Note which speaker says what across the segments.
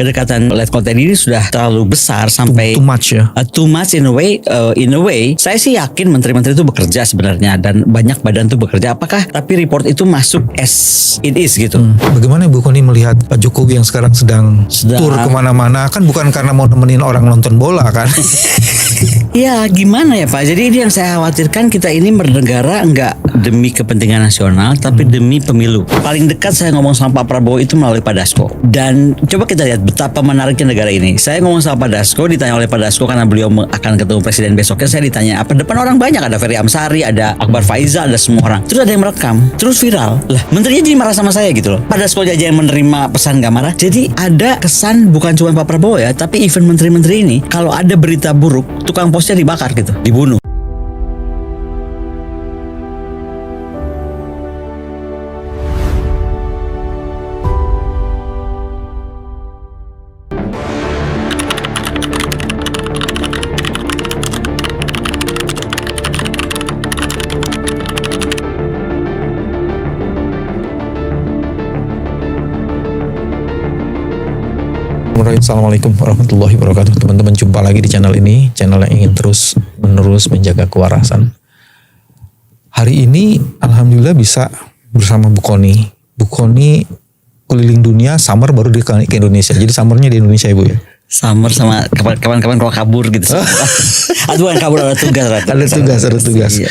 Speaker 1: kedekatan lihat konten ini sudah terlalu besar sampai
Speaker 2: Too much ya.
Speaker 1: too much in a way. Saya sih yakin menteri-menteri itu bekerja sebenarnya dan banyak badan itu bekerja. Apakah tapi report itu masuk as it is gitu?
Speaker 2: Bagaimana Ibu Koni melihat Pak Jokowi yang sekarang sedang tur kemana-mana? Kan bukan karena mau nemenin orang nonton bola kan?
Speaker 1: Ya gimana ya Pak. Jadi ini yang saya khawatirkan, kita ini bernegara enggak demi kepentingan nasional tapi demi pemilu. Paling dekat saya ngomong sama Pak Prabowo itu melalui Pak Dasko. Dan coba kita lihat betapa menariknya negara ini. Saya ngomong sama Pak Dasko, ditanya oleh Pak Dasko karena beliau akan ketemu presiden besoknya. Saya ditanya apa, depan orang banyak, ada Ferry Amsari, ada Akbar Faizal, ada semua orang. Terus ada yang merekam, terus viral. Lah menterinya jadi marah sama saya gitu loh. Pak Dasko aja yang menerima pesan gak marah. Jadi ada kesan bukan cuma Pak Prabowo ya, tapi even menteri-menteri ini kalau ada berita buruk, tukang posnya dibakar gitu, dibunuh.
Speaker 2: Assalamualaikum warahmatullahi wabarakatuh. Teman-teman, jumpa lagi di channel ini, channel yang ingin terus menerus menjaga kewarasan. Hari ini Alhamdulillah bisa bersama Bu Koni. Bu Koni keliling dunia, summer baru dia ke Indonesia. Jadi summernya di Indonesia Ibu ya?
Speaker 1: Summer sama kawan-kawan kalau kabur gitu. Aduh bukan kabur, ada tugas.
Speaker 2: Ada tugas.
Speaker 1: Iya.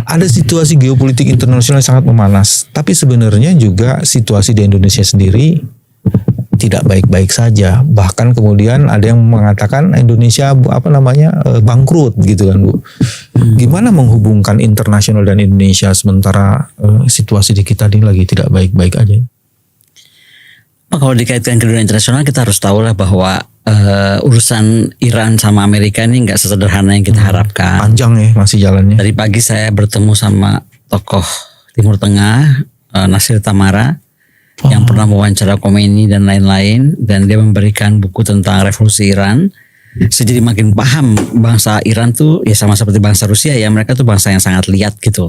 Speaker 2: Ada situasi geopolitik internasional yang sangat memanas. Tapi sebenarnya juga situasi di Indonesia sendiri tidak baik-baik saja. Bahkan kemudian ada yang mengatakan Indonesia bangkrut gitu kan Bu. Gimana menghubungkan internasional dan Indonesia sementara situasi di kita ini lagi tidak baik-baik aja?
Speaker 1: Kalau dikaitkan ke dunia internasional, kita harus tahu lah bahwa urusan Iran sama Amerika ini nggak sesederhana yang kita harapkan.
Speaker 2: Panjang ya masih jalannya.
Speaker 1: Tadi pagi saya bertemu sama tokoh Timur Tengah, Nasir Tamara, yang pernah mewawancara Khomeini dan lain-lain, dan dia memberikan buku tentang revolusi Iran. Saya jadi makin paham bangsa Iran tuh ya sama seperti bangsa Rusia ya, mereka tuh bangsa yang sangat liat gitu.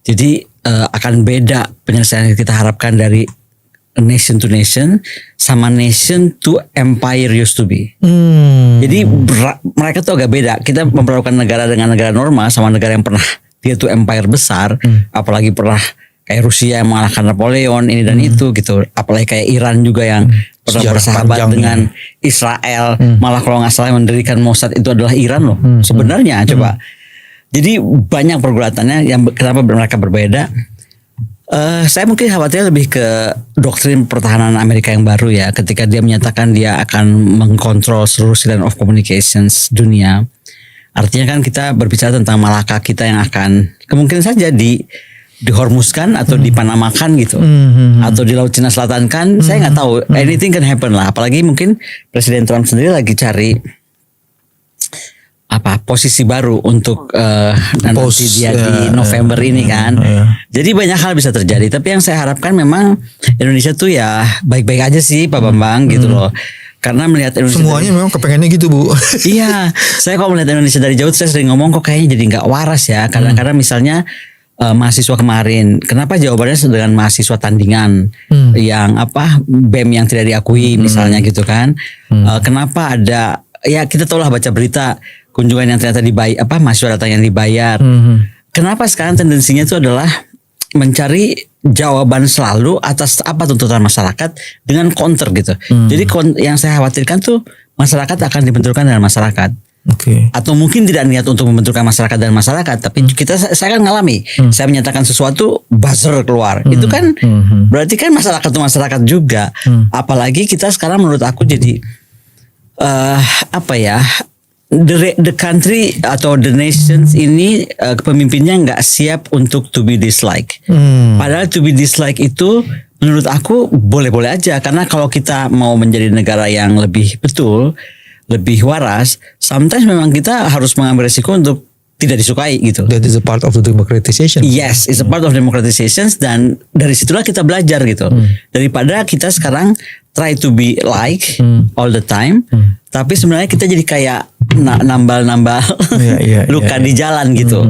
Speaker 1: Jadi akan beda penyelesaian yang kita harapkan dari nation to nation sama nation to empire used to be. Jadi mereka tuh agak beda. Kita memperlakukan negara dengan negara normal sama negara yang pernah dia tuh empire besar, apalagi pernah kayak Rusia yang mengalahkan Napoleon ini dan itu gitu. Apalagi kayak Iran juga yang pernah bersahabat dengan Israel. Malah kalau nggak salah yang mendirikan Mossad itu adalah Iran loh. Sebenarnya coba. Jadi banyak pergulatannya yang kenapa mereka berbeda. Saya mungkin khawatirnya lebih ke doktrin pertahanan Amerika yang baru ya. Ketika dia menyatakan dia akan mengkontrol seluruh silent of communications dunia. Artinya kan kita berbicara tentang Malaka kita yang akan kemungkinan saja dihormuskan atau dipanamakan gitu, atau di Laut Cina Selatan kan, saya nggak tahu, anything can happen lah. Apalagi mungkin Presiden Trump sendiri lagi cari posisi baru untuk nanti dia di November ini kan. Jadi banyak hal bisa terjadi. Tapi yang saya harapkan memang Indonesia tuh ya baik-baik aja sih Pak Bambang gitu loh. Karena melihat Indonesia
Speaker 2: semuanya memang kepengennya gitu Bu.
Speaker 1: Iya, saya kalau melihat Indonesia dari jauh saya sering ngomong kok kayaknya jadi nggak waras ya. Karena misalnya mahasiswa kemarin, kenapa jawabannya dengan mahasiswa tandingan yang BEM yang tidak diakui misalnya gitu kan? Kenapa ada ya kita tahu lah baca berita kunjungan yang ternyata dibayar, mahasiswa datang yang dibayar. Kenapa sekarang tendensinya itu adalah mencari jawaban selalu atas apa tuntutan masyarakat dengan counter gitu. Jadi yang saya khawatirkan tuh masyarakat akan dibenturkan dengan masyarakat. Atau mungkin tidak niat untuk membenturkan masyarakat dan masyarakat, tapi saya kan ngalami. Saya menyatakan sesuatu, buzzer keluar. Itu kan berarti kan masyarakat itu masyarakat juga. Apalagi kita sekarang menurut aku jadi the country atau the nations ini pemimpinnya nggak siap untuk to be disliked. Padahal to be disliked itu menurut aku boleh-boleh aja, karena kalau kita mau menjadi negara yang lebih betul, lebih waras, sometimes memang kita harus mengambil risiko untuk tidak disukai gitu.
Speaker 2: That is a part of the democratization.
Speaker 1: Yes, it's a part of democratization, dan dari situlah kita belajar gitu. Daripada kita sekarang try to be like all the time, tapi sebenarnya kita jadi kayak nambal-nambal luka di jalan gitu.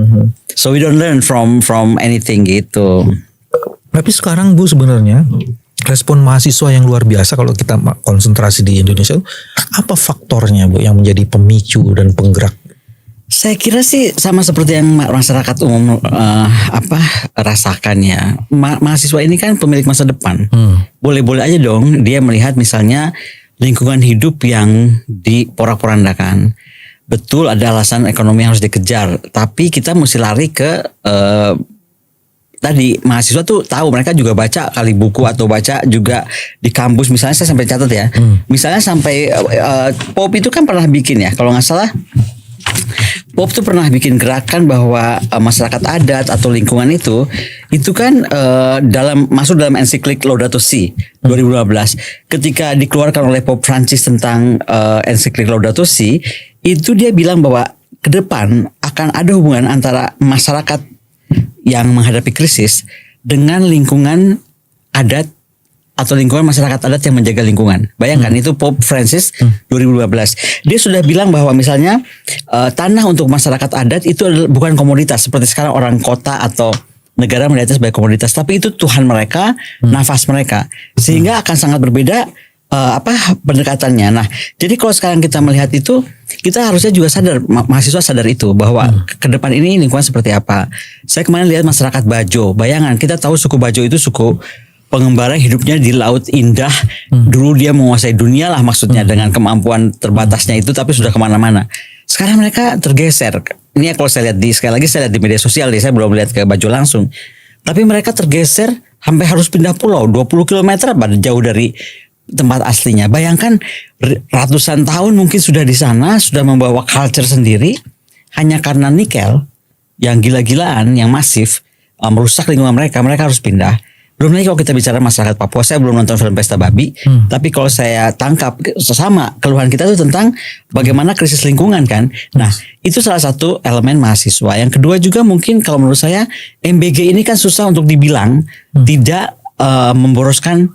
Speaker 1: So we don't learn from anything gitu.
Speaker 2: Tapi sekarang Bu sebenarnya respon mahasiswa yang luar biasa kalau kita konsentrasi di Indonesia, apa faktornya Bu yang menjadi pemicu dan penggerak?
Speaker 1: Saya kira sih sama seperti yang masyarakat umum rasakan ya. Mahasiswa ini kan pemilik masa depan. Boleh-boleh aja dong dia melihat misalnya lingkungan hidup yang diporak-porandakan. Betul ada alasan ekonomi yang harus dikejar, tapi kita mesti lari ke tadi mahasiswa tuh tahu, mereka juga baca kali buku atau baca juga di kampus. Misalnya saya sampai catat ya, misalnya sampai Pop itu kan pernah bikin ya, kalau nggak salah Pop tuh pernah bikin gerakan bahwa masyarakat adat atau lingkungan itu kan masuk dalam ensiklik Laudato Si 2012. Ketika dikeluarkan oleh Pop Francis tentang ensiklik Laudato Si, itu dia bilang bahwa ke depan akan ada hubungan antara masyarakat yang menghadapi krisis dengan lingkungan adat atau lingkungan masyarakat adat yang menjaga lingkungan. Bayangkan itu Pope Francis 2012. Dia sudah bilang bahwa misalnya tanah untuk masyarakat adat itu bukan komoditas seperti sekarang orang kota atau negara melihatnya sebagai komoditas, tapi itu Tuhan mereka, nafas mereka. Sehingga akan sangat berbeda pendekatannya. Nah, jadi kalau sekarang kita melihat itu, kita harusnya juga sadar, mahasiswa sadar itu bahwa ke depan ini lingkungan seperti apa. Saya kemarin lihat masyarakat Bajo. Bayangan, kita tahu suku Bajo itu suku pengembara hidupnya di laut indah. Dulu dia menguasai dunia lah maksudnya dengan kemampuan terbatasnya itu, tapi sudah kemana-mana. Sekarang mereka tergeser. Ini kalau saya lihat sekali lagi saya lihat di media sosial, saya belum lihat ke Bajo langsung. Tapi mereka tergeser sampai harus pindah pulau 20 km jauh dari tempat aslinya. Bayangkan ratusan tahun mungkin sudah di sana, sudah membawa culture sendiri, hanya karena nikel yang gila-gilaan, yang masif merusak lingkungan mereka harus pindah. Belum lagi kalau kita bicara masyarakat Papua, saya belum nonton film Pesta Babi, tapi kalau saya tangkap sama keluhan kita itu tentang bagaimana krisis lingkungan kan. Nah, itu salah satu elemen mahasiswa. Yang kedua juga mungkin kalau menurut saya MBG ini kan susah untuk dibilang tidak memboroskan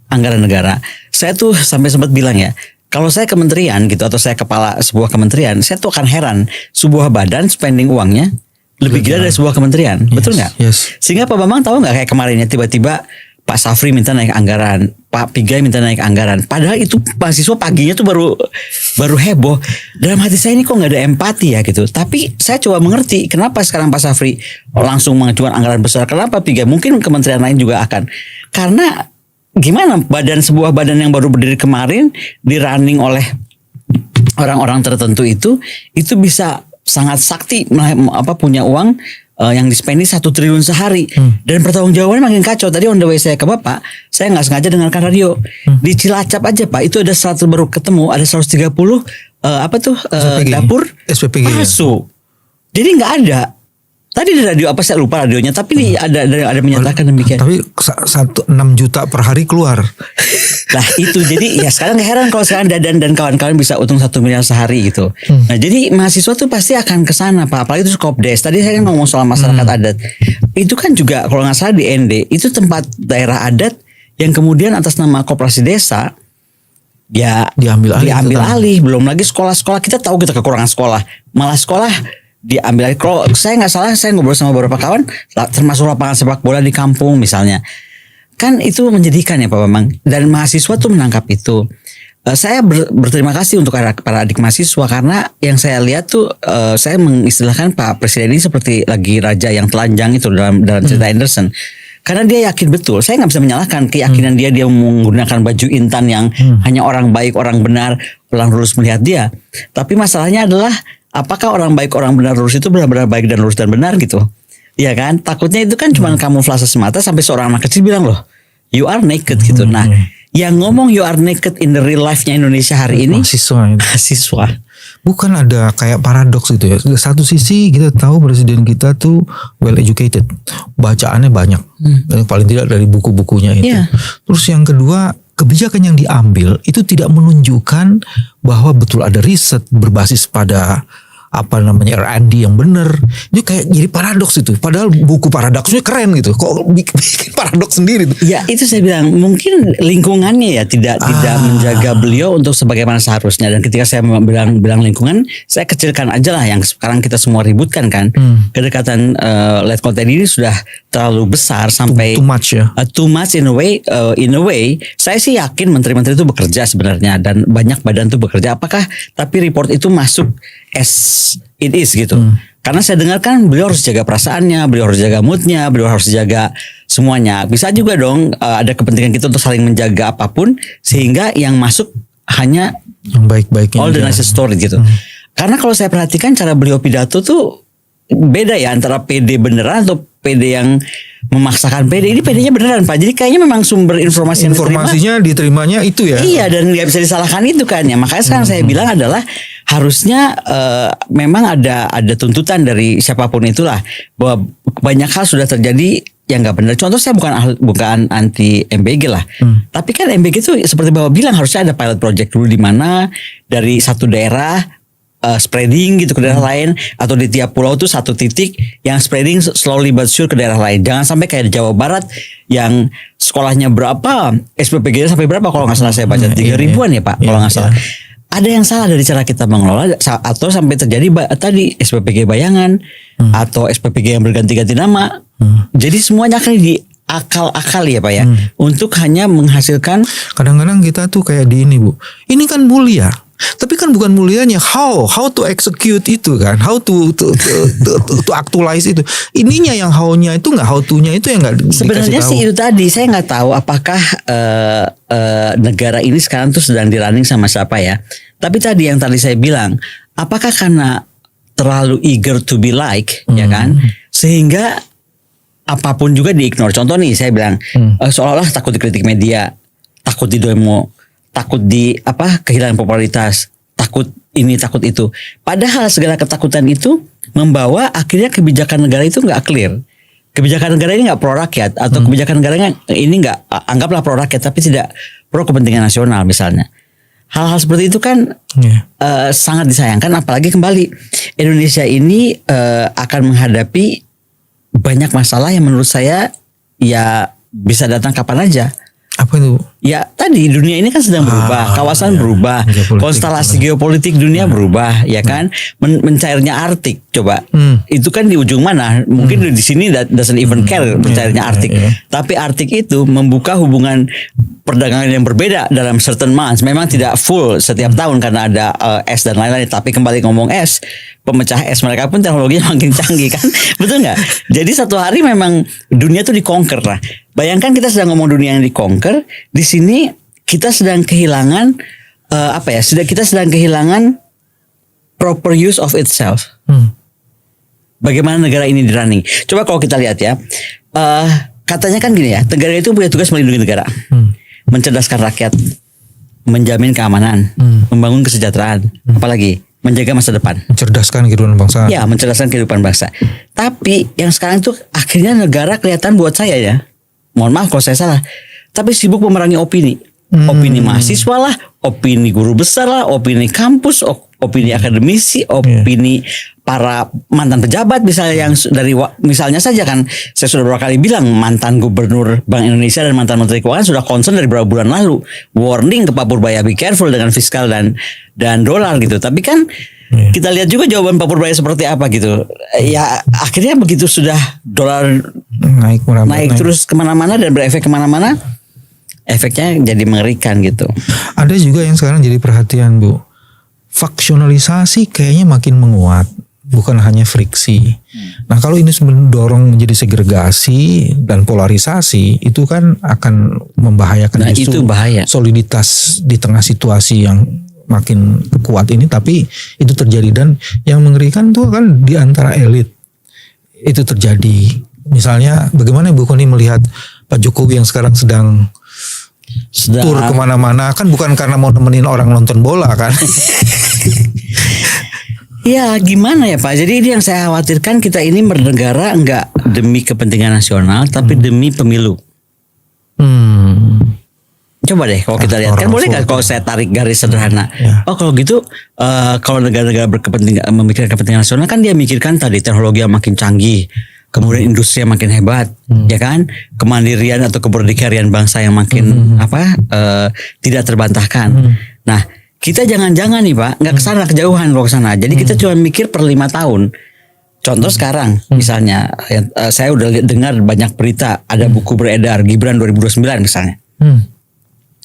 Speaker 1: anggaran negara. Saya tuh sampai sempat bilang ya, kalau saya kementerian gitu atau saya kepala sebuah kementerian, saya tuh akan heran sebuah badan spending uangnya lebih gila dari sebuah kementerian, betul nggak?
Speaker 2: Yes.
Speaker 1: Sehingga Pak Bambang tahu nggak kayak kemarin ya tiba-tiba Pak Safri minta naik anggaran, Pak Pigai minta naik anggaran. Padahal itu mahasiswa paginya tuh baru heboh. Dalam hati saya ini kok nggak ada empati ya gitu. Tapi saya coba mengerti kenapa sekarang Pak Safri langsung mengajukan anggaran besar. Kenapa Pigai? Mungkin kementerian lain juga akan. Karena gimana sebuah badan yang baru berdiri kemarin di running oleh orang-orang tertentu itu bisa sangat sakti punya uang yang dispendi 1 triliun sehari dan pertanggungjawabannya makin kacau. Tadi on the way saya ke Bapak, saya nggak sengaja dengarkan radio di Cilacap aja Pak, itu ada 100 baru ketemu ada 130 dapur
Speaker 2: SPPG
Speaker 1: masuk. Jadi nggak ada. Tadi di radio apa saya lupa radionya, tapi ada menyatakan demikian.
Speaker 2: Tapi 6 juta per hari keluar.
Speaker 1: Nah itu jadi ya sekarang heran kalau sekarang Dadan dan kawan-kawan bisa untung 1 miliar sehari gitu. Nah jadi mahasiswa tuh pasti akan ke sana Pak. Apalagi itu Skopdes. Tadi saya kan ngomong soal masyarakat adat. Itu kan juga kalau nggak salah di ND itu tempat daerah adat yang kemudian atas nama koperasi desa ya diambil alih. Belum lagi sekolah-sekolah, kita tahu kita kekurangan sekolah. Malah sekolah diambil alih. Kalau saya nggak salah, saya ngobrol sama beberapa kawan, termasuk lapangan sepak bola di kampung misalnya. Kan itu menyedihkan ya Pak Bambang. Dan mahasiswa tuh menangkap itu. Saya berterima kasih untuk para adik mahasiswa karena yang saya lihat tuh saya mengistilahkan Pak Presiden ini seperti lagi raja yang telanjang itu dalam cerita Anderson. Karena dia yakin betul. Saya nggak bisa menyalahkan keyakinan dia menggunakan baju intan yang hanya orang baik, orang benar, orang lurus melihat dia. Tapi masalahnya adalah apakah orang baik, orang benar lurus itu benar-benar baik dan lurus dan benar gitu? Iya kan? Takutnya itu kan cuma kamuflase semata sampai seorang anak kecil bilang loh, you are naked gitu. Nah, yang ngomong you are naked in the real life-nya Indonesia hari ini mahasiswa.
Speaker 2: Bukan ada kayak paradoks gitu ya. Satu sisi kita tahu presiden kita tuh well educated, bacaannya banyak, paling tidak dari buku-bukunya itu. Yeah. Terus yang kedua, kebijakan yang diambil itu tidak menunjukkan bahwa betul ada riset berbasis pada R&D yang benar. Itu kayak jadi paradoks itu. Padahal buku paradoksnya keren gitu. Kok bikin paradoks sendiri tuh.
Speaker 1: Ya itu saya bilang mungkin lingkungannya ya tidak menjaga beliau untuk sebagaimana seharusnya. Dan ketika saya bilang lingkungan, saya kecilkan aja lah yang sekarang kita semua ributkan kan. Kedekatan Letkonten ini sudah terlalu besar sampai
Speaker 2: Too much ya.
Speaker 1: Too much in a way. Saya sih yakin menteri-menteri itu bekerja sebenarnya dan banyak badan itu bekerja. Apakah tapi report itu masuk as it is gitu. Karena saya dengar kan beliau harus jaga perasaannya, beliau harus jaga moodnya, beliau harus jaga semuanya. Bisa juga dong ada kepentingan kita untuk saling menjaga apapun sehingga yang masuk hanya
Speaker 2: yang baik-baiknya.
Speaker 1: All the nicest story gitu. Karena kalau saya perhatikan cara beliau pidato tuh beda ya antara PD beneran atau PD yang memaksakan PD. Ini PD-nya beneran Pak. Jadi kayaknya memang sumber
Speaker 2: informasinya diterimanya itu ya.
Speaker 1: Iya, dan nggak bisa disalahkan itu kan ya. Makanya sekarang saya bilang adalah harusnya memang ada tuntutan dari siapapun itulah bahwa banyak hal sudah terjadi yang nggak benar. Contoh saya bukan anti MBG lah. Tapi kan MBG itu seperti Bapak bilang harusnya ada pilot project dulu di mana dari satu daerah spreading gitu ke daerah lain, atau di tiap pulau tuh satu titik yang spreading slowly but sure ke daerah lain. Jangan sampai kayak di Jawa Barat yang sekolahnya berapa, SPPG-nya sampai berapa kalau nggak salah saya baca 3.000-an ya Pak kalau nggak salah. Ada yang salah dari cara kita mengelola atau sampai terjadi tadi SPPG bayangan atau SPPG yang berganti-ganti nama. Jadi semuanya akan diakal-akal ya Pak ya untuk hanya menghasilkan.
Speaker 2: Kadang-kadang kita tuh kayak di ini Bu. Ini kan mulia. Tapi kan bukan mulianya how to execute itu kan, how to actualize itu. Ininya yang how-nya itu nggak, how to-nya itu yang nggak.
Speaker 1: Sebenarnya sih itu tadi saya nggak tahu apakah negara ini sekarang tuh sedang dirunning sama siapa ya. Tapi tadi yang tadi saya bilang, apakah karena terlalu eager to be like ya kan, sehingga apapun juga di-ignore. Contoh nih saya bilang seolah-olah takut dikritik media, takut di demo, takut kehilangan popularitas, takut ini takut itu. Padahal segala ketakutan itu membawa akhirnya kebijakan negara itu nggak clear. Kebijakan negara ini nggak pro rakyat atau kebijakan negara ini nggak anggaplah pro rakyat tapi tidak pro kepentingan nasional misalnya. Hal-hal seperti itu kan sangat disayangkan. Apalagi kembali Indonesia ini akan menghadapi banyak masalah yang menurut saya ya bisa datang kapan aja.
Speaker 2: Apa itu?
Speaker 1: Ya tadi dunia ini kan sedang berubah, kawasan berubah, konstelasi geopolitik dunia berubah, ya kan? Mencairnya Arktik, coba itu kan di ujung mana? Mungkin di sini doesn't even care mencairnya Arktik, tapi Arktik itu membuka hubungan perdagangan yang berbeda dalam certain months. Memang tidak full setiap tahun karena ada es dan lain-lain. Tapi kembali ngomong es, pemecah es mereka pun teknologinya makin canggih kan, betul nggak? Jadi satu hari memang dunia tuh dikonker lah. Bayangkan kita sedang ngomong dunia yang dikonker, di sini kita sedang kehilangan kita sedang kehilangan proper use of itself. Bagaimana negara ini dirunning? Coba kalau kita lihat ya, katanya kan gini ya, negara itu punya tugas melindungi negara, mencerdaskan rakyat, menjamin keamanan, membangun kesejahteraan, apalagi menjaga masa depan,
Speaker 2: mencerdaskan kehidupan bangsa.
Speaker 1: Ya, mencerdaskan kehidupan bangsa. Tapi yang sekarang itu akhirnya negara kelihatan buat saya ya, mohon maaf kalau saya salah, tapi sibuk memerangi opini. Opini mahasiswa lah, opini guru besar lah, opini kampus, opini akademisi, opini para mantan pejabat misalnya yang misalnya saja kan saya sudah beberapa kali bilang mantan gubernur Bank Indonesia dan mantan menteri keuangan sudah concern dari beberapa bulan lalu, warning ke Pak Purbaya be careful dengan fiskal dan dolar gitu. Tapi kan kita lihat juga jawaban Pak Purbaya seperti apa gitu. Ya akhirnya begitu sudah dolar naik terus kemana-mana dan berefek kemana-mana, efeknya jadi mengerikan gitu.
Speaker 2: Ada juga yang sekarang jadi perhatian Bu, faksionalisasi kayaknya makin menguat, bukan hanya friksi. Nah kalau ini mendorong menjadi segregasi dan polarisasi, itu kan akan membahayakan
Speaker 1: itu bahaya.
Speaker 2: Soliditas di tengah situasi yang makin kuat ini. Tapi itu terjadi, dan yang mengerikan tuh kan di antara elit itu terjadi. Misalnya bagaimana Bu Koni melihat Pak Jokowi yang sekarang sedang tur kemana-mana, kan bukan karena mau nemenin orang nonton bola kan.
Speaker 1: Ya gimana ya Pak, jadi ini yang saya khawatirkan, kita ini bernegara enggak demi kepentingan nasional tapi demi pemilu. coba deh kalau kita lihat kan, boleh nggak kalau saya tarik garis sederhana? Oh kalau gitu, kalau negara-negara berkepentingan memikirkan kepentingan nasional kan dia mikirkan tadi teknologi yang makin canggih, kemudian industri yang makin hebat, ya kan, kemandirian atau keberdikarian bangsa yang makin tidak terbantahkan. Nah kita jangan-jangan nih Pak nggak kesana, kejauhan kalau kesana. Jadi kita cuma mikir per 5 tahun. Contoh sekarang misalnya saya udah dengar banyak berita, ada buku beredar Gibran 2029 misalnya.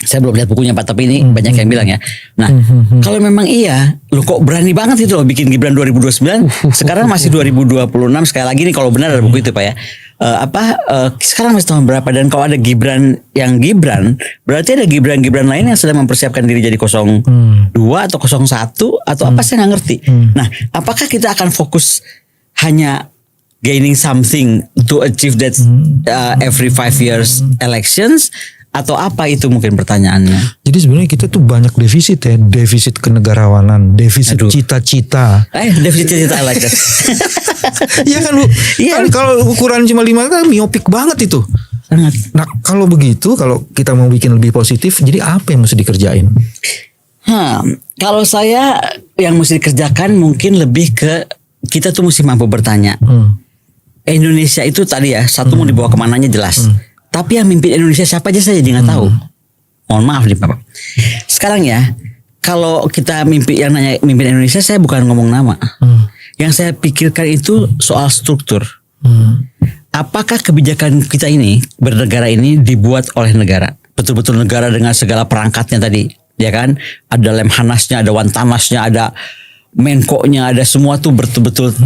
Speaker 1: Saya belum lihat bukunya Pak, tapi ini banyak yang bilang ya. Nah, kalau memang iya, lo kok berani banget itu loh bikin Gibran 2029, sekarang masih 2026 sekali lagi nih kalau benar ada buku itu Pak ya. Sekarang masih tahun berapa, dan kalau ada Gibran yang Gibran, berarti ada Gibran lain yang sedang mempersiapkan diri jadi 02 atau 01 atau apa, saya nggak ngerti. Nah, apakah kita akan fokus hanya gaining something to achieve that every 5 years elections, atau apa itu mungkin pertanyaannya.
Speaker 2: Jadi sebenarnya kita tuh banyak defisit ya, defisit kenegarawanan, defisit cita-cita.
Speaker 1: Defisit cita-cita, I like that.
Speaker 2: Iya kan Bu? Kan kalau ukuran cuma 5 kan miopik banget itu.
Speaker 1: Sangat.
Speaker 2: Nah kalau begitu, kalau kita mau bikin lebih positif, jadi apa yang mesti dikerjain?
Speaker 1: Kalau saya yang mesti dikerjakan mungkin lebih ke kita tuh mesti mampu bertanya. Indonesia itu tadi ya, satu mau dibawa kemananya jelas. Tapi yang mimpin Indonesia siapa aja saya jadi nggak tahu. Mohon maaf nih Bapak. Sekarang ya, kalau kita yang nanya mimpin Indonesia, saya bukan ngomong nama. Yang saya pikirkan itu soal struktur. Apakah kebijakan kita ini, bernegara ini dibuat oleh negara? Betul-betul negara dengan segala perangkatnya tadi, ya kan? Ada Lemhanasnya, ada Wantanasnya, ada Menko-nya, ada semua tuh betul-betul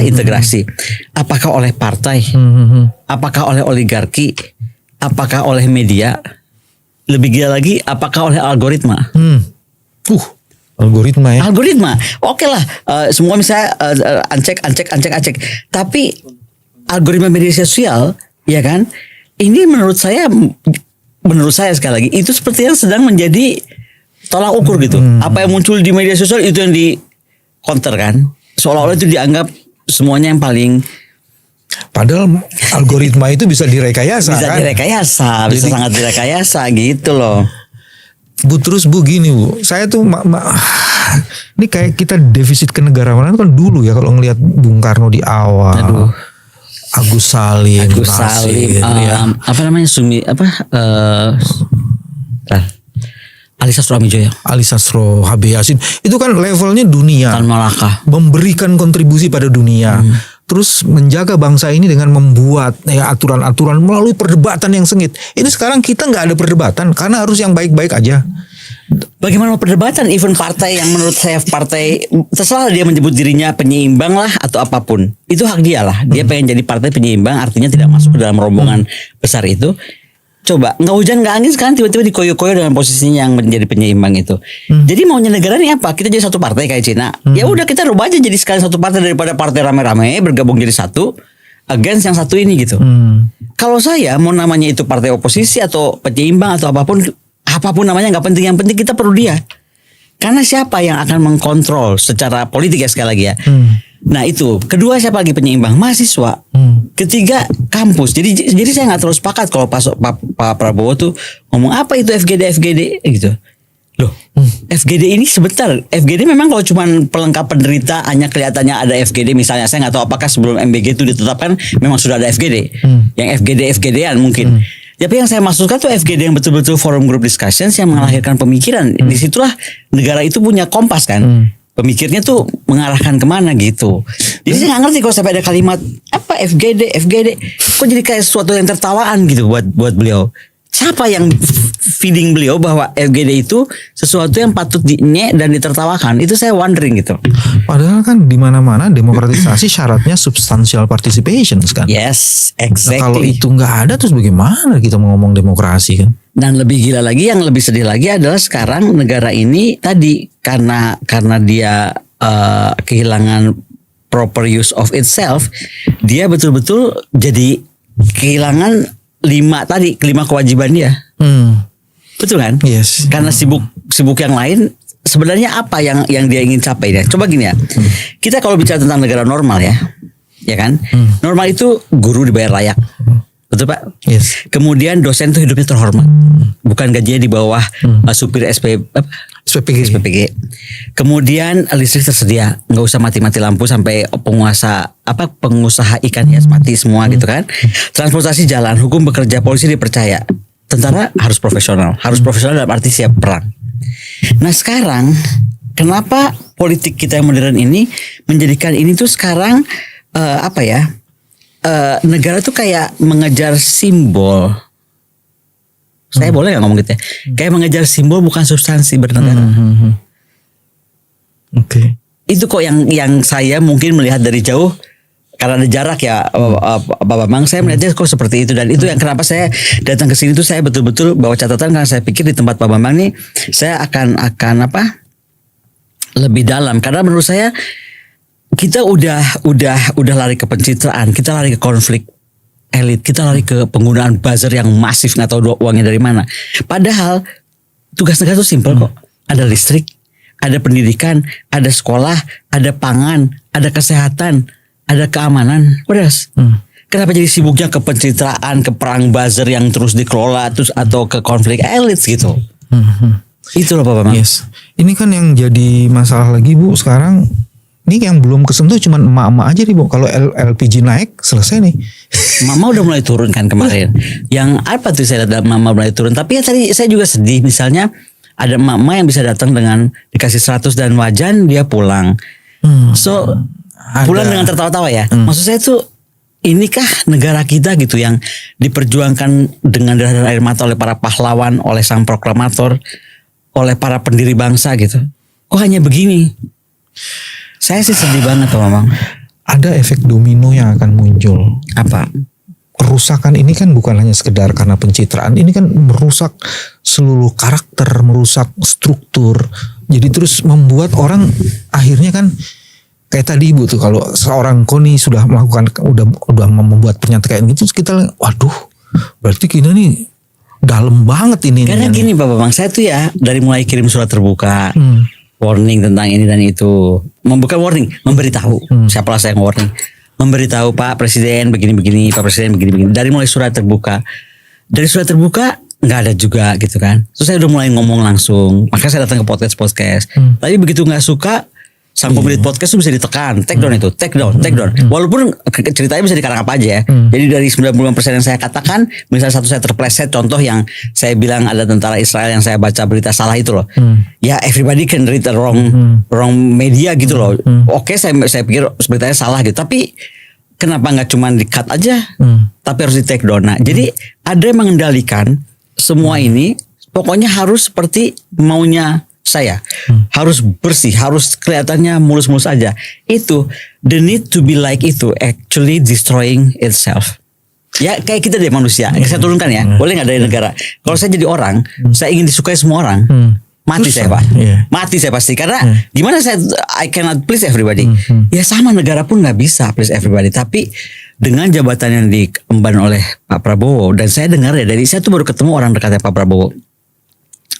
Speaker 1: integrasi. Apakah oleh partai? Apakah oleh oligarki? Apakah oleh media? Lebih gila lagi, apakah oleh algoritma?
Speaker 2: Algoritma ya.
Speaker 1: Algoritma. Oke lah, semua misalnya ancek. Tapi algoritma media sosial, ya kan? Ini menurut saya sekali lagi itu seperti yang sedang menjadi tolak ukur gitu. Apa yang muncul di media sosial itu yang di counter kan? Seolah-olah itu dianggap semuanya yang paling.
Speaker 2: Padahal algoritma itu bisa direkayasa
Speaker 1: bisa
Speaker 2: kan?
Speaker 1: Bisa sangat direkayasa gitu loh.
Speaker 2: Bu terus Bu gini Bu, saya tuh ini kayak kita defisit kenegarawanan kan dulu ya, kalau ngelihat Bung Karno di awal. Agus Salim, ya.
Speaker 1: Apa namanya Ali Sastroamidjojo.
Speaker 2: Ali Sastro, HB Yasin. Itu kan levelnya dunia.
Speaker 1: Tan Malaka.
Speaker 2: Memberikan kontribusi pada dunia. Terus menjaga bangsa ini dengan membuat aturan-aturan melalui perdebatan yang sengit. Ini sekarang kita nggak ada perdebatan karena harus yang baik-baik aja.
Speaker 1: Bagaimana perdebatan? Even partai yang menurut saya terserah dia menyebut dirinya penyeimbang lah atau apapun. Itu hak dia lah. Dia pengen jadi partai penyeimbang, artinya tidak masuk ke dalam rombongan besar itu. Coba nggak hujan nggak angin sekarang tiba-tiba dikoyo-koyo dengan posisinya yang menjadi penyeimbang itu. Jadi maunya negara ini apa? Kita jadi satu partai kayak Cina. Ya udah kita rubah aja jadi sekali satu partai, daripada partai rame-rame bergabung jadi satu against yang satu ini gitu. Kalau saya mau namanya itu partai oposisi atau penyeimbang atau apapun namanya nggak penting, yang penting kita perlu dia. Karena siapa yang akan mengkontrol secara politik ya sekali lagi ya. Nah itu. Kedua siapa lagi penyeimbang? Mahasiswa. Ketiga kampus. Jadi saya nggak terlalu sepakat kalau Pak Prabowo tuh ngomong apa itu FGD gitu. Loh, FGD ini sebentar. FGD memang kalau cuma pelengkap penderita, hanya kelihatannya ada FGD misalnya. Saya nggak tahu apakah sebelum MBG itu ditetapkan memang sudah ada FGD. Yang FGD-an mungkin. Tapi yang saya maksudkan tuh FGD yang betul-betul forum group discussions yang melahirkan pemikiran. Disitulah negara itu punya kompas kan. Pemikirnya tuh mengarahkan kemana gitu. Jadi saya nggak ngerti kalau sampai ada kalimat apa FGD, kok jadi kayak sesuatu yang tertawaan gitu buat beliau. Siapa yang feeding beliau bahwa FGD itu sesuatu yang patut dinyek dan ditertawakan? Itu saya wondering gitu.
Speaker 2: Padahal kan di mana-mana demokratisasi syaratnya substantial participation kan.
Speaker 1: Yes, exactly.
Speaker 2: Nah, kalau itu nggak ada, terus bagaimana kita mau ngomong demokrasi kan?
Speaker 1: Dan lebih gila lagi, yang lebih sedih lagi adalah sekarang negara ini tadi karena dia kehilangan proper use of itself, dia betul-betul jadi kehilangan kelima kewajiban dia. Betul kan?
Speaker 2: Yes.
Speaker 1: Karena sibuk yang lain. Sebenarnya apa yang dia ingin capai ya? Coba gini ya. Kita kalau bicara tentang negara normal ya kan? Normal itu guru dibayar layak. Betul Pak?
Speaker 2: Yes.
Speaker 1: Kemudian dosen tuh hidupnya terhormat. Bukan gajinya di bawah supir SPPG. Kemudian listrik tersedia, nggak usah mati-mati lampu sampai pengusaha ikan hias mati semua gitu kan. Transportasi jalan, hukum bekerja, polisi dipercaya. Tentara harus profesional dalam arti siap perang. Nah sekarang kenapa politik kita yang modern ini menjadikan ini tuh sekarang negara tuh kayak mengejar simbol. Saya boleh nggak ngomong gitu ya? Kayak mengejar simbol bukan substansi bernegara.
Speaker 2: Oke.
Speaker 1: Itu kok yang saya mungkin melihat dari jauh karena ada jarak ya, Pak Bambang. Saya melihatnya kok seperti itu, dan itu yang kenapa saya datang ke sini tuh saya betul-betul bawa catatan karena saya pikir di tempat Pak Bambang nih saya akan lebih dalam, karena menurut saya kita udah lari ke pencitraan, kita lari ke konflik elit, kita lari ke penggunaan buzzer yang masif, nggak tahu uangnya dari mana. Padahal tugas negara itu simpel kok. Ada listrik, ada pendidikan, ada sekolah, ada pangan, ada kesehatan, ada keamanan. Beres. Kenapa jadi sibuknya ke pencitraan, ke perang buzzer yang terus dikelola terus atau ke konflik elit gitu? Itu loh Pak Bambang.
Speaker 2: Yes. Ini kan yang jadi masalah lagi Bu sekarang. Ini yang belum kesentuh cuma emak-emak aja nih Bu. Kalau LPG naik selesai nih.
Speaker 1: Mama udah mulai turun kan kemarin. Yang apa tuh saya lihat Mama mulai turun. Tapi ya tadi saya juga sedih. Misalnya ada Mama yang bisa datang dengan dikasih 100 dan wajan dia pulang. Pulang dengan tertawa-tawa ya. Maksud saya tuh inikah negara kita gitu yang diperjuangkan dengan darah dan air mata oleh para pahlawan, oleh sang proklamator, oleh para pendiri bangsa gitu. Kok hanya begini? Saya sih sedih banget Pak Bambang.
Speaker 2: Ada efek domino yang akan muncul.
Speaker 1: Apa?
Speaker 2: Kerusakan ini kan bukan hanya sekedar karena pencitraan. Ini kan merusak seluruh karakter, merusak struktur. Jadi terus membuat orang akhirnya kan kayak tadi Ibu tuh, kalau seorang Koni sudah melakukan udah membuat pernyataan gitu, kita waduh, berarti kita nih dalam banget ini.
Speaker 1: Karena gini Pak Bambang, saya tuh ya dari mulai kirim surat terbuka, warning tentang ini dan itu, bukan warning, memberitahu. Siapalah saya yang warning, memberitahu Pak Presiden begini-begini, Pak Presiden begini-begini. Dari mulai surat terbuka, nggak ada juga gitu kan. Terus saya udah mulai ngomong langsung, makanya saya datang ke podcast. Tapi begitu nggak suka, sang pemilik podcast itu bisa ditekan, take down. Walaupun ceritanya bisa dikarang apa aja ya. Jadi dari 95% yang saya katakan, misalnya satu saya terpleset, contoh yang saya bilang ada tentara Israel yang saya baca berita salah itu loh. Ya everybody can read the wrong media gitu loh. Oke, saya pikir beritanya salah gitu. Tapi kenapa nggak cuma di-cut aja, tapi harus di-take down. Nah, jadi ada yang mengendalikan semua ini, pokoknya harus seperti maunya saya, harus bersih, harus kelihatannya mulus-mulus aja. Itu the need to be like itu actually destroying itself. Ya kayak kita deh manusia. Saya turunkan ya, boleh nggak dari negara? Kalau saya jadi orang, saya ingin disukai semua orang, mati saya Pak. Mati saya pasti. Karena gimana I cannot please everybody. Ya sama negara pun nggak bisa please everybody. Tapi dengan jabatan yang diemban oleh Pak Prabowo, dan saya dengar ya dari saya tuh baru ketemu orang dekatnya Pak Prabowo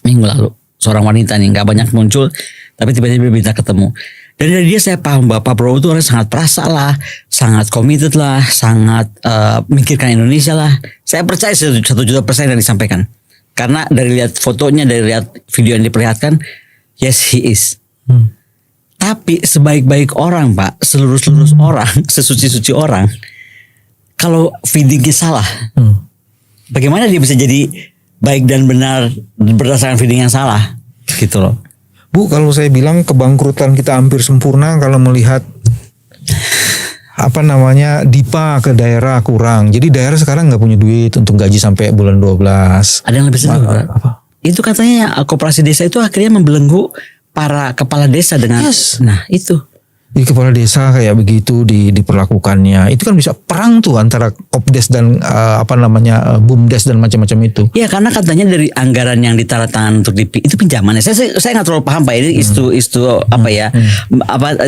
Speaker 1: minggu lalu. Seorang wanita nih gak banyak muncul, tapi tiba-tiba minta ketemu. Dan dari dia saya paham bahwa Pak Prabowo itu orang sangat perasa lah, sangat committed lah, sangat mikirkan Indonesia lah. Saya percaya 1.000.000% yang disampaikan. Karena dari lihat fotonya, dari lihat video yang diperlihatkan, yes he is. Tapi sebaik-baik orang Pak, seluruh orang, sesuci-suci orang, kalau feedingnya salah, bagaimana dia bisa jadi baik dan benar berdasarkan feeding yang salah gitu loh.
Speaker 2: Bu, kalau saya bilang kebangkrutan kita hampir sempurna kalau melihat DIPA ke daerah kurang. Jadi daerah sekarang nggak punya duit untuk gaji sampai bulan 12.
Speaker 1: Ada yang lebih sedih apa? Itu katanya koperasi desa itu akhirnya membelenggu para kepala desa dengan nah itu.
Speaker 2: Di kepala desa kayak begitu diperlakukannya. Itu kan bisa perang tuh antara Kopdes dan Bumdes dan macam-macam itu.
Speaker 1: Iya, karena katanya dari anggaran yang ditaruh untuk itu pinjaman. Saya nggak terlalu paham Pak, ini istu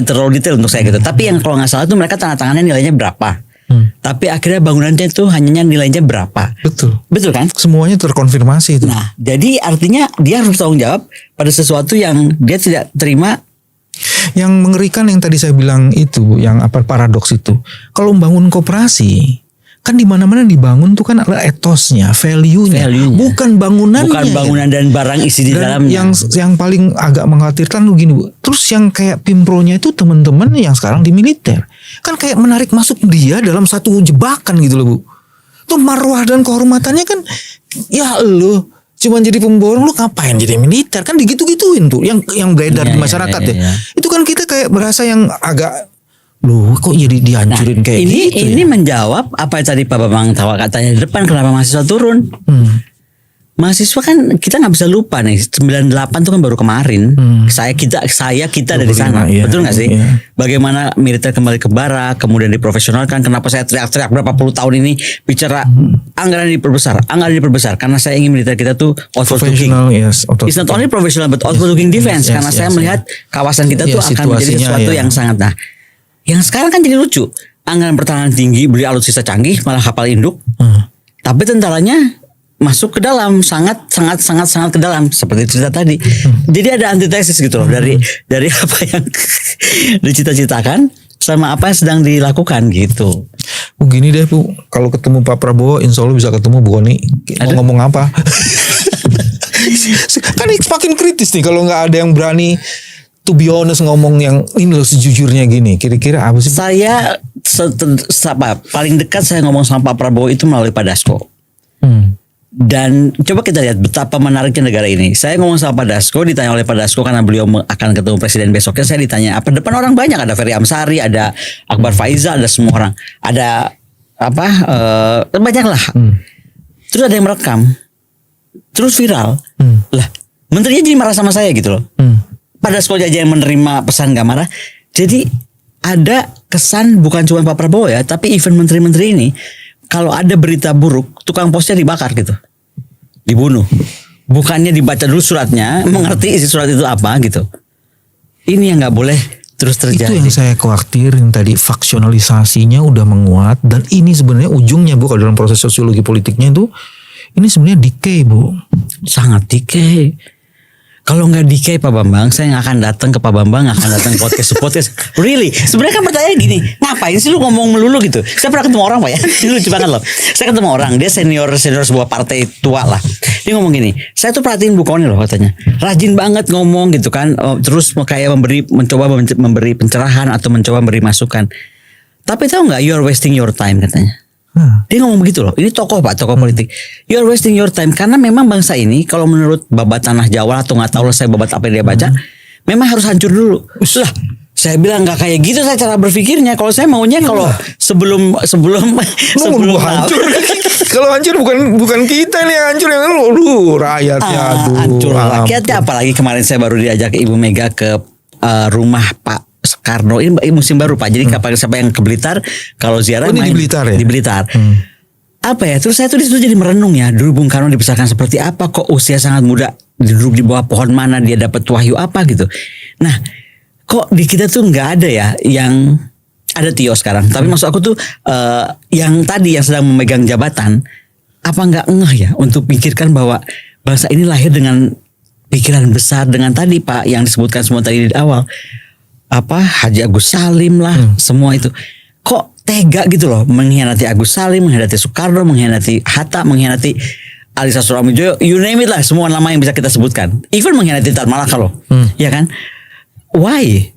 Speaker 1: terlalu detail untuk saya gitu. Tapi yang kalau nggak salah itu mereka tanda tangannya nilainya berapa. Tapi akhirnya bangunannya itu hanya nilainya berapa. Betul kan?
Speaker 2: Semuanya terkonfirmasi itu.
Speaker 1: Nah, jadi artinya dia harus tanggung jawab pada sesuatu yang dia tidak terima.
Speaker 2: Yang mengerikan yang tadi saya bilang itu, yang paradoks itu. Kalau membangun koperasi, Kan di mana-mana dibangun tuh kan ada etosnya, value-nya. Bukan bangunannya.
Speaker 1: Bukan bangunan dan barang isi di
Speaker 2: dan
Speaker 1: dalamnya.
Speaker 2: yang paling agak mengkhawatirkan tuh gini, Bu. Terus yang kayak Pimpronya itu teman-teman yang sekarang di militer. Kan kayak menarik masuk dia dalam satu jebakan gitu loh, Bu. Tuh marwah dan kehormatannya kan, ya lu cuman jadi pemborong, lu ngapain jadi militer? Kan digitu-gituin tuh yang beredar di masyarakat ya. Itu kan kita kayak berasa yang agak, loh kok jadi dihancurin kayak gitu.
Speaker 1: Ini menjawab apa yang tadi Pak Bambang Tawa katanya di depan, kenapa mahasiswa turun. Mahasiswa kan kita nggak bisa lupa nih, 98 itu kan baru kemarin. Kita dari sana, betul nggak sih?
Speaker 2: Iya.
Speaker 1: Bagaimana militer kembali ke barak, kemudian diprofesionalkan. Kenapa saya teriak-teriak berapa puluh tahun ini bicara anggaran diperbesar, karena saya ingin militer kita tuh outward looking. It's not only professional but outward looking defense, karena saya melihat kawasan kita tuh akan menjadi sesuatu yang sangat. Nah, yang sekarang kan jadi lucu, anggaran pertahanan tinggi, beli alutsista canggih, malah kapal induk, tapi tentaranya masuk ke dalam, sangat ke dalam, seperti cerita tadi. Jadi ada antitesis gitu loh dari apa yang dicita-citakan sama apa yang sedang dilakukan gitu.
Speaker 2: Gini deh Bu, kalau ketemu Pak Prabowo, insya Allah bisa ketemu Bu Koni. Mau ngomong apa? Kan makin kritis nih kalau nggak ada yang berani to be honest ngomong yang ini loh sejujurnya gini. Kira-kira apa sih?
Speaker 1: Saya paling dekat saya ngomong sama Pak Prabowo itu melalui Pak Dasko. Dan coba kita lihat betapa menariknya negara ini. Saya ngomong sama Pak Dasko, ditanya oleh Pak Dasko karena beliau akan ketemu presiden besoknya. Saya ditanya apa, depan orang banyak, ada Ferry Amsari, ada Akbar Faizal, ada semua orang, ada banyak lah. Terus ada yang merekam, terus viral. Lah, menterinya jadi marah sama saya gitu loh. Pak Dasko aja yang menerima pesan gak marah. Jadi ada kesan bukan cuma Pak Prabowo ya, tapi even menteri-menteri ini, kalau ada berita buruk, tukang posnya dibakar gitu, dibunuh. Bukannya dibaca dulu suratnya, mengerti isi surat itu apa gitu. Ini yang nggak boleh terus terjadi.
Speaker 2: Itu yang saya khawatirin tadi, faksionalisasinya udah menguat, dan ini sebenarnya ujungnya Bu, kalau dalam proses sosiologi politiknya itu, ini sebenarnya decay Bu.
Speaker 1: Sangat decay. Kalau nggak decay Pak Bambang, saya nggak akan datang ke Pak Bambang, nggak akan datang podcast. Really? Sebenarnya kan pertanyaan gini, ngapain sih lu ngomong melulu gitu? Saya pernah ketemu orang Pak ya, ini lucu banget loh. Saya ketemu orang, dia senior sebuah partai tua lah. Dia ngomong gini, saya tuh perhatiin Bu Koni loh katanya, rajin banget ngomong gitu kan, terus kayak mencoba memberi pencerahan atau mencoba memberi masukan. Tapi tahu nggak, you are wasting your time katanya. Dia ngomong begitu loh. Ini tokoh Pak, tokoh politik. You are wasting your time, karena memang bangsa ini kalau menurut babat tanah Jawa atau nggak tahu lah saya babat apa yang dia baca, memang harus hancur dulu. Lah, saya bilang nggak kayak gitu saya cara berpikirnya. Kalau saya maunya kalau sebelum
Speaker 2: hancur. Kalau hancur bukan kita nih yang hancur, yang rakyatnya.
Speaker 1: Hancur rakyatnya. Apalagi kemarin saya baru diajak Ibu Mega ke rumah Pak Soekarno, ini musim baru Pak. Jadi kapan siapa yang ke Blitar, kalau ziarah main
Speaker 2: di Blitar ya?
Speaker 1: Di Blitar. Apa ya? Terus saya tuh disitu jadi merenung ya. Dulu Bung Karno dibesarkan seperti apa? Kok usia sangat muda duduk di bawah pohon mana? Dia dapat wahyu apa gitu? Nah, kok di kita tuh nggak ada ya yang ada Tio sekarang. Tapi maksud aku tuh yang tadi yang sedang memegang jabatan, apa nggak ngeh ya untuk pikirkan bahwa bangsa ini lahir dengan pikiran besar, dengan tadi Pak yang disebutkan semua tadi di awal. Haji Agus Salim lah, semua itu kok tega gitu loh, mengkhianati Agus Salim, mengkhianati Soekarno, mengkhianati Hatta, mengkhianati Ali Sastroamidjojo, you name it lah, semua nama yang bisa kita sebutkan, even mengkhianati Tan Malaka loh, ya kan? Why?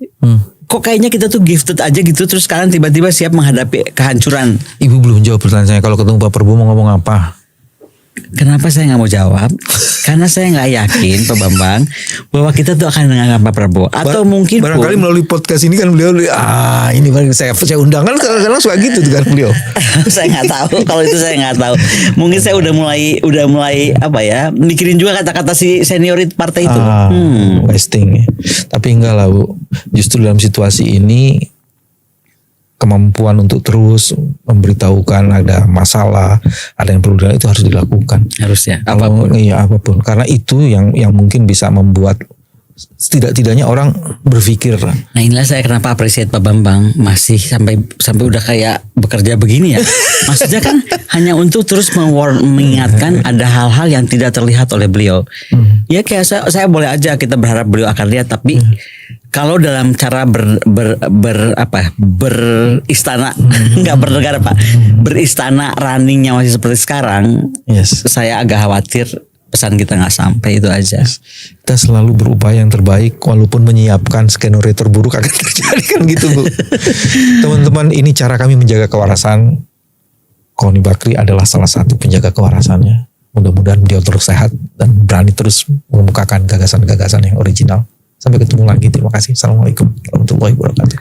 Speaker 1: Kok kayaknya kita tuh gifted aja gitu, terus sekarang tiba-tiba siap menghadapi kehancuran.
Speaker 2: Ibu belum jawab pertanyaan saya, kalau ketemu Pak Prabowo mau ngomong apa?
Speaker 1: Kenapa saya nggak mau jawab? Karena saya nggak yakin Pak Bambang bahwa kita tuh akan menganggap Pak Prabowo. Atau mungkin
Speaker 2: barangkali melalui podcast ini kan beliau ini saya undang kan kadang-kadang suka gitu kan beliau.
Speaker 1: Saya nggak tahu, kalau itu saya nggak tahu. Mungkin saya udah mulai apa ya, mikirin juga kata-kata si senior partai itu.
Speaker 2: Wasting. Tapi enggak lah Bu. Justru dalam situasi ini kemampuan untuk terus memberitahukan ada masalah, ada yang perlu itu harus dilakukan.
Speaker 1: Harusnya.
Speaker 2: Apapun. Iya, apapun. Karena itu yang mungkin bisa membuat tidak-tidaknya orang berpikir.
Speaker 1: Nah, inilah saya kenapa appreciate Pak Bambang masih sampai udah kayak bekerja begini ya. Maksudnya kan hanya untuk terus mengingatkan ada hal-hal yang tidak terlihat oleh beliau. Ya kayak saya boleh aja kita berharap beliau akan lihat, tapi Kalau dalam cara beristana, nggak bernegara Pak, beristana runningnya masih seperti sekarang,
Speaker 2: Yes.
Speaker 1: saya agak khawatir pesan kita nggak sampai, itu aja.
Speaker 2: Kita selalu berupaya yang terbaik walaupun menyiapkan skenario terburuk akan terjadi kan gitu Bu. Teman-teman, ini cara kami menjaga kewarasan. Koni Bakri adalah salah satu penjaga kewarasannya. Mudah-mudahan beliau terus sehat dan berani terus mengemukakan gagasan-gagasan yang original. Sampai ketemu lagi. Terima kasih. Assalamualaikum warahmatullahi wabarakatuh.